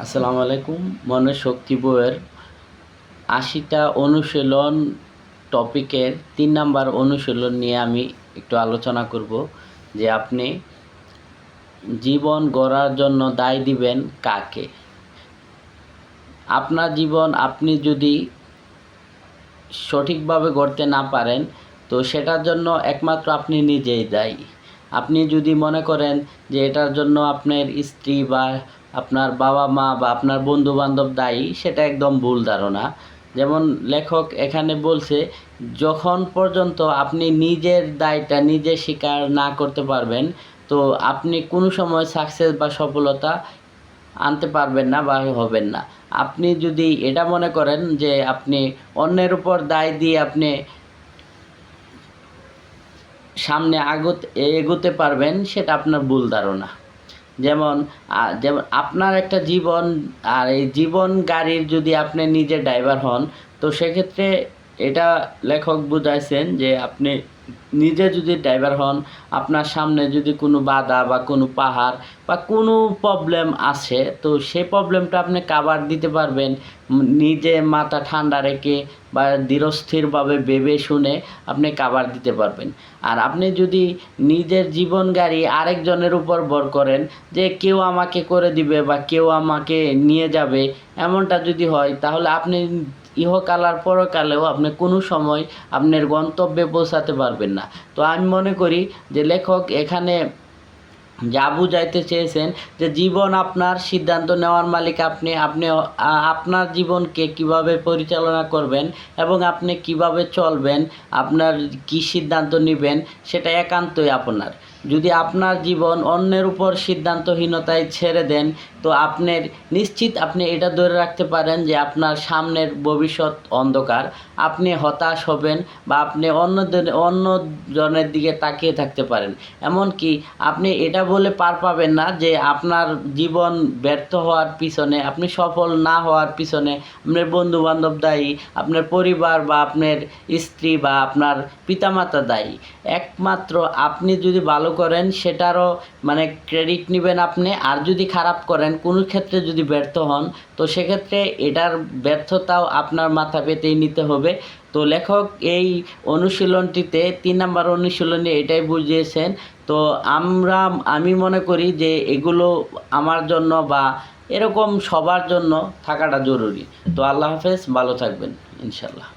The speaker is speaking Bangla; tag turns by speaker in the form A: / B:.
A: আসসালামু আলাইকুম। মনের শক্তি বইয়ের ৮০টা অনুশীলন টপিকের ৩ নাম্বার অনুশীলন নিয়ে আমি একটু আলোচনা করব যে আপনি জীবন গড়ার জন্য দায় দিবেন কাকে? আপনার জীবন আপনি যদি সঠিকভাবে গড়তে না পারেন তো সেটার জন্য একমাত্র আপনি নিজেই দায়ী। আপনি যদি মনে করেন যে এটার জন্য আপনার স্ত্রী বা আপনার বাবা-মা বা আপনার বন্ধু-বান্ধব দায়ী, সেটা একদম ভুল ধারণা। যেমন লেখক এখানে বলছে, যখন পর্যন্ত আপনি নিজের দায়টা নিজে স্বীকার না করতে পারবেন তো আপনি কোনো সময় সাকসেস বা সফলতা আনতে পারবেন না বা হবেন না। আপনি যদি এটা মনে করেন যে আপনি অন্যের উপর দায় দিয়ে আপনি সামনে এগোতে পারবেন, সেটা আপনার ভুল ধারণা। যেমন আপনার একটা জীবন, আর এই জীবন গাড়ির যদি আপনি নিজে ড্রাইভার হন তো সেক্ষেত্রে এটা লেখক বুঝাইছেন যে আপনি নিজে যদি ড্রাইভার হন, আপনার সামনে যদি কোনো বাধা বা কোনো পাহাড় বা কোনো প্রবলেম আসে তো সেই প্রবলেমটা আপনি কাভার দিতে পারবেন নিজে মাথা ঠান্ডা রেখে বা ধীরস্থিরভাবে ভেবে শুনে আপনি কাভার দিতে পারবেন। আর আপনি যদি নিজের জীবন গাড়ি আরেকজনের উপর ভর করেন যে কেউ আমাকে করে দিবে বা কেউ আমাকে নিয়ে যাবে, এমনটা যদি হয় তাহলে আপনি ইহকাল আর পরকালেও আপনি কোনো সময় আপনার গন্তব্যে পৌঁছাতে পারবেন না। তো আমি মনে করি যে লেখক এখানে যা বুঝাইতে চেয়েছেন যে জীবন আপনার, সিদ্ধান্ত নেওয়ার মালিক আপনি। আপনার জীবনকে কিভাবে পরিচালনা করবেন এবং আপনি কিভাবে চলবেন, আপনার কি সিদ্ধান্ত নেবেন সেটা একান্তই আপনার। যদি আপনার জীবন অন্যের উপর সিদ্ধান্তহীনতায় ছেড়ে দেন তো আপনার নিশ্চিত আপনি এটা ধরে রাখতে পারেন যে আপনার সামনের ভবিষ্যৎ অন্ধকার। আপনি হতাশ হবেন বা আপনি অন্যজনের দিকে তাকিয়ে থাকতে পারেন। এমনকি আপনি এটা বলে পার পাবেন না যে আপনার জীবন ব্যর্থ হওয়ার পিছনে, আপনি সফল না হওয়ার পিছনে আপনার বন্ধুবান্ধব দায়ী, আপনার পরিবার বা আপনার স্ত্রী বা আপনার পিতামাতা দায়ী। একমাত্র আপনি যদি ভালো করেন সেটারও ক্রেডিট নেবেন আপনি, আর যদি খারাপ করেন, কোনো ক্ষেত্রে যদি ব্যর্থ হন তো সেক্ষেত্রে এটার ব্যর্থতাও আপনার মাথা পেতেই নিতে হবে। তো লেখক এই অনুশীলনটিতে ৩ নাম্বার অনুশীলনে এটাই বুঝিয়েছেন। তো আমি মনে করি যে এগুলো আমার জন্য বা এরকম সবার জন্য থাকাটা জরুরি। তো আল্লাহ হাফেজ, ভালো থাকবেন ইনশাল্লাহ।